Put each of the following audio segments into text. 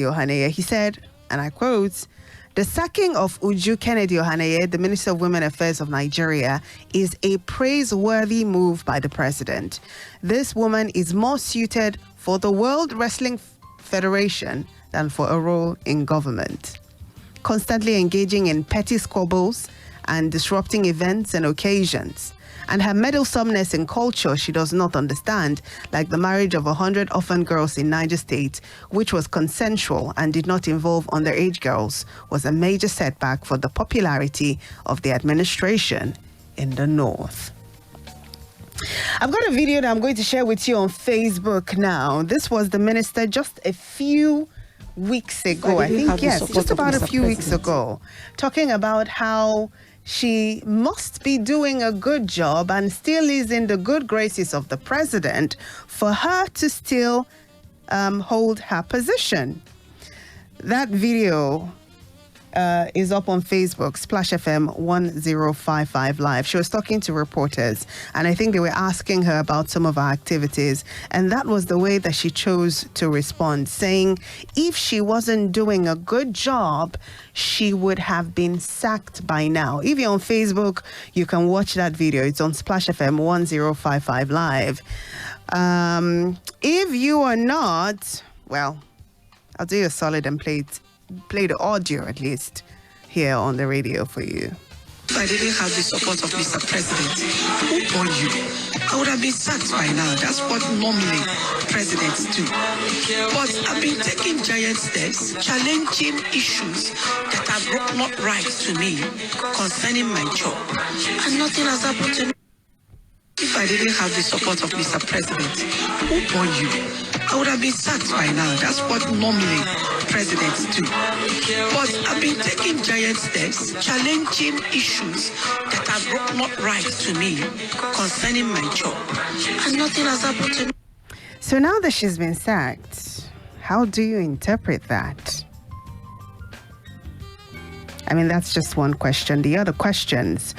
Ohaneye. He said, and I quote, "The sacking of Uju Kennedy Ohaneye, the Minister of Women Affairs of Nigeria, is a praiseworthy move by the president. This woman is more suited for the World Wrestling Federation than for a role in government. Constantly engaging in petty squabbles and disrupting events and occasions. And her meddlesomeness in culture she does not understand, like the marriage of 100 orphan girls in Niger State, which was consensual and did not involve underage girls, was a major setback for the popularity of the administration in the North." I've got a video that I'm going to share with you on Facebook now. This was the minister just a few weeks ago, I think, yes, just about a few weeks ago, talking about how she must be doing a good job and still is in the good graces of the president for her to still hold her position. That video is up on Facebook, Splash FM 1055 Live. She was talking to reporters, and I think they were asking her about some of her activities, and that was the way that she chose to respond, saying if she wasn't doing a good job, she would have been sacked by now. If you're on Facebook, you can watch that video. It's on Splash FM 1055 Live. If you are not, well, I'll do you a solid and play the audio at least here on the radio for you. If I didn't have the support of Mr. President, who told you? I would have been sacked by now. That's what normally presidents do. But I've been taking giant steps, challenging issues that are not right to me concerning my job. And nothing has happened to me. If I didn't have the support of Mr. President, who told you? I would have been sacked by now. That's what normally presidents do. But I've been taking giant steps, challenging issues that are not right to me concerning my job. And nothing has happened to me. So now that she's been sacked, how do you interpret that? I mean, that's just one question. The other questions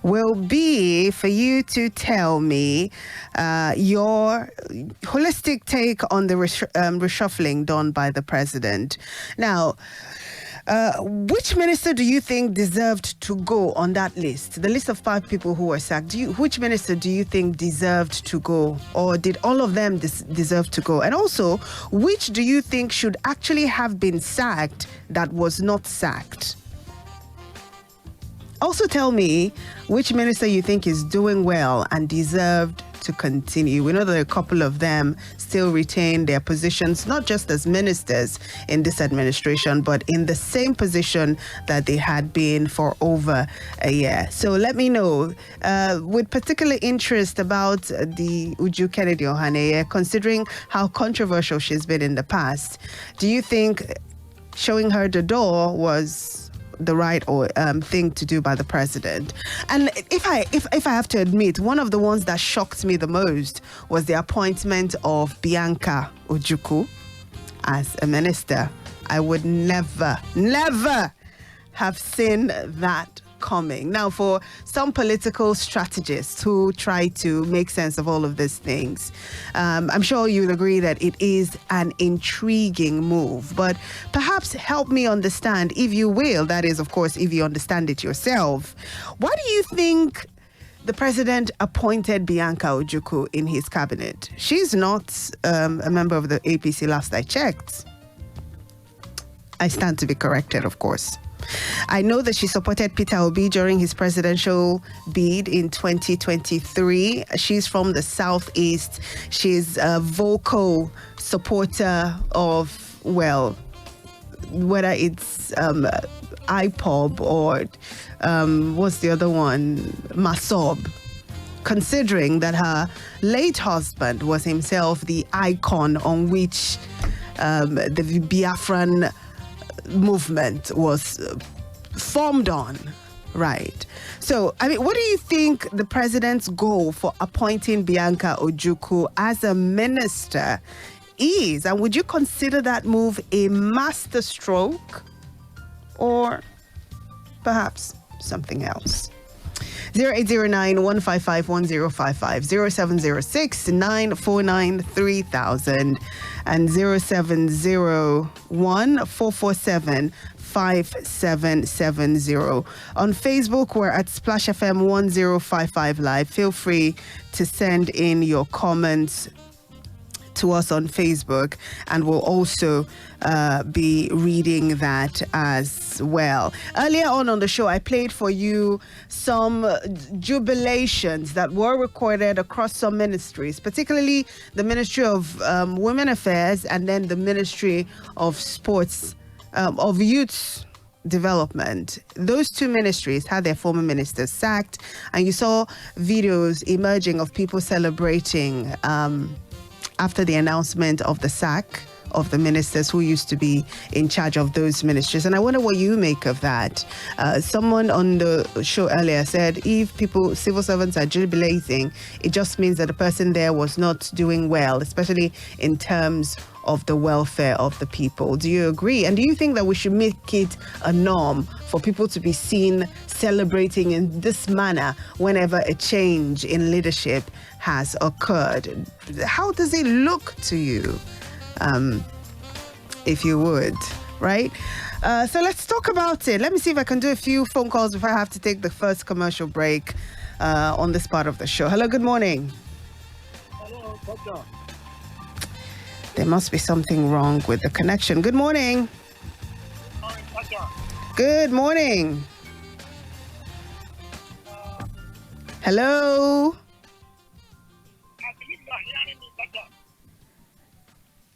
will be for you to tell me your holistic take on the reshuffling done by the president. Now, which minister do you think deserved to go on that list? The list of 5 people who were sacked. Which minister do you think deserved to go? Or did all of them deserve to go? And also, which do you think should actually have been sacked that was not sacked? Also tell me which minister you think is doing well and deserved to continue. We know that a couple of them still retain their positions, not just as ministers in this administration, but in the same position that they had been for over a year. So let me know, with particular interest about the Uju Kennedy Ohaneye, considering how controversial she's been in the past. Do you think showing her the door was the right thing to do by the president? And if I have to admit, one of the ones that shocked me the most was the appointment of Bianca Ojukwu as a minister. I would never have seen that coming. Now, for some political strategists who try to make sense of all of these things, I'm sure you'll agree that it is an intriguing move. But perhaps help me understand, if you will, that is, of course, if you understand it yourself, why do you think the president appointed Bianca Ojukwu in his cabinet? She's not a member of the APC last I checked. I stand to be corrected, of course. I know that she supported Peter Obi during his presidential bid in 2023. She's from the Southeast. She's a vocal supporter of, well, whether it's IPOB or what's the other one? Masob. Considering that her late husband was himself the icon on which the Biafran movement was formed on, right? So, I mean, what do you think the president's goal for appointing Bianca Ojukwu as a minister is? And would you consider that move a masterstroke or perhaps something else? 0809-155-1055, 0706-949-3000, and 0701-447-5770. On Facebook, we're at Splash FM 1055 Live. Feel free to send in your comments to us on Facebook, and we'll also be reading that as well. Earlier on the show, I played for you some jubilations that were recorded across some ministries, particularly the Ministry of Women Affairs and then the Ministry of Sports, of Youth Development. Those two ministries had their former ministers sacked, and you saw videos emerging of people celebrating after the announcement of the sack of the ministers who used to be in charge of those ministries. And I wonder what you make of that. Someone on the show earlier said if civil servants are jubilating, it just means that the person there was not doing well, especially in terms of the welfare of the people. Do you agree? And do you think that we should make it a norm for people to be seen celebrating in this manner whenever a change in leadership has occurred? How does it look to you, if you would, right? So let's talk about it. Let me see if I can do a few phone calls before I have to take the first commercial break on this part of the show. Hello, good morning. Hello, doctor. There must be something wrong with the connection. Good morning. Morning, doctor. Good morning. Hello. I believe you are hearing me, doctor.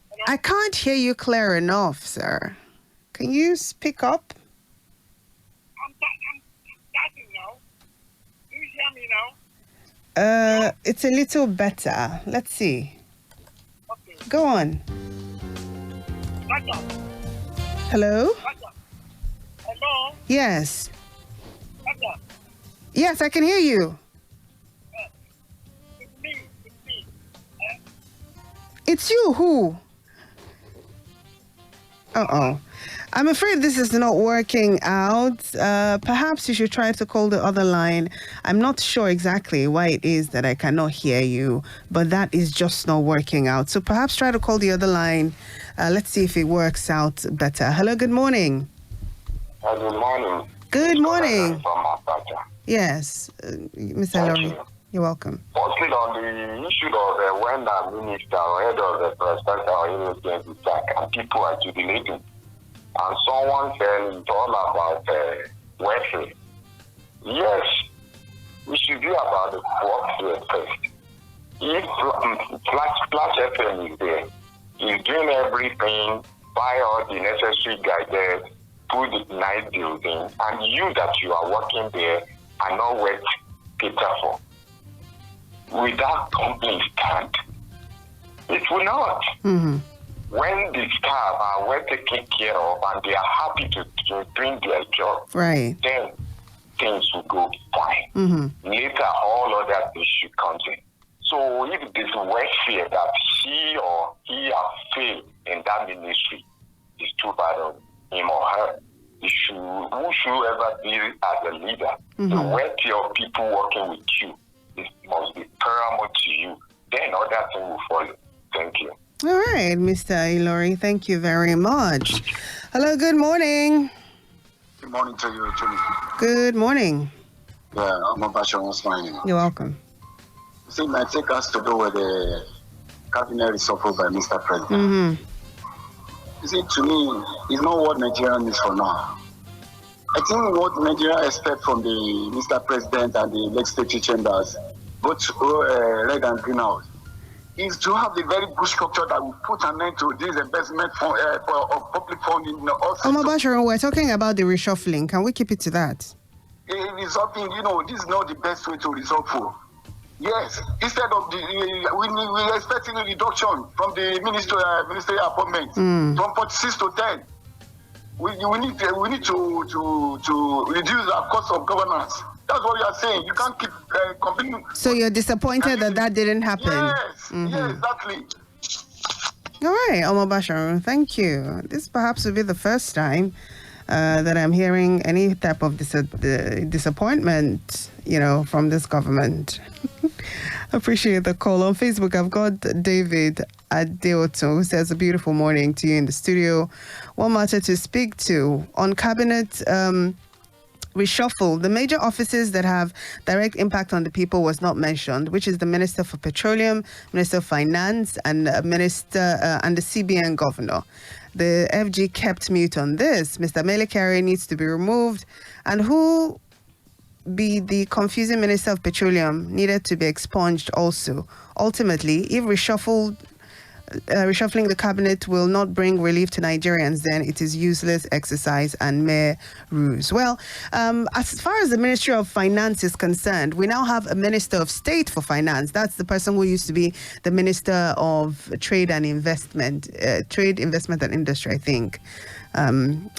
Hello? I can't hear you clear enough, sir. Can you speak up? I'm starting now. Do you hear me now? It's a little better. Let's see. Okay. Go on. Doctor. Hello? Doctor. Hello? Yes. Doctor. Yes, I can hear you. It's me. It's me. It's you. Who? Uh-oh. I'm afraid this is not working out. Perhaps you should try to call the other line. I'm not sure exactly why it is that I cannot hear you, but that is just not working out. So perhaps try to call the other line. Let's see if it works out better. Hello, good morning. Good morning. Good morning. From Apache. Yes, Mr. Lori, you're welcome. Firstly, on the issue of when the minister or head of the president or anything is back and people are jubilating, and someone said it's all about welfare. Yes, we should be about the welfare first. If Splash FM is there, he's doing everything, buy all the necessary guidance, put the nice building, and you that you are working there are not worth paper for. Will that company stand? It will not. Mm-hmm. When the staff are well taken care of and they are happy to doing their job, Right. then things will go fine. Mm-hmm. Later, all other issues come in. So if this welfare that she or he has failed in that ministry, is too bad on him or her. Who should ever be as a leader? Mm-hmm. The welfare of people working with you must be paramount to you. Then other things will follow. Thank you. All right, Mr. Ilori, thank you very much. Hello, good morning. Good morning to you, Jimmy. Good morning. Yeah, I'm about your morning. You're welcome. See, my take has to do with the cabinet reshuffle by Mr. President. Mm-hmm. You see, to me, it's not what Nigeria needs for now. I think what Nigeria expects from the Mr. President and the legislative chambers, both red and green house, is to have a very good structure that will put an end to this investment of public funding in all sectors. Omobasharon, we're talking about the reshuffling. Can we keep it to that? Resolving, this is not the best way to resolve for. Yes, instead of we're expecting a reduction from the ministerial appointment from 46 to 10. We need to reduce our cost of governance. That's what we are saying. You can't keep continuing. So you're disappointed that didn't happen? Yes, yes, exactly. All right, Omobasharon, thank you. This perhaps will be the first time that I'm hearing any type of disappointment from this government. Appreciate the call. On Facebook, I've got David Adeoto, who says a beautiful morning to you in the studio. One matter to speak to on cabinet reshuffle. The major offices that have direct impact on the people was not mentioned, which is the Minister for Petroleum, Minister of Finance, and Minister and the CBN Governor. The FG kept mute on this. Mr. Melekere needs to be removed, and who be the confusing Minister of Petroleum needed to be expunged also. Ultimately, if reshuffling the cabinet will not bring relief to Nigerians, then it is useless exercise and mere ruse. Well, as far as the Ministry of Finance is concerned, we now have a Minister of State for Finance. That's the person who used to be the Minister of Trade and Investment, Trade, Investment and Industry, I think.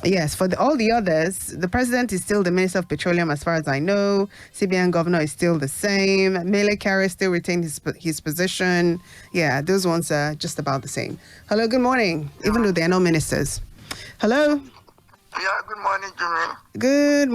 Yes, for all the others, the president is still the Minister of Petroleum, as far as I know. CBN Governor is still the same. Melekere still retained his position. Yeah, those ones are just about the same. Hello, good morning, even though they are not ministers. Hello? Yeah, good morning, Jimmy. Good morning.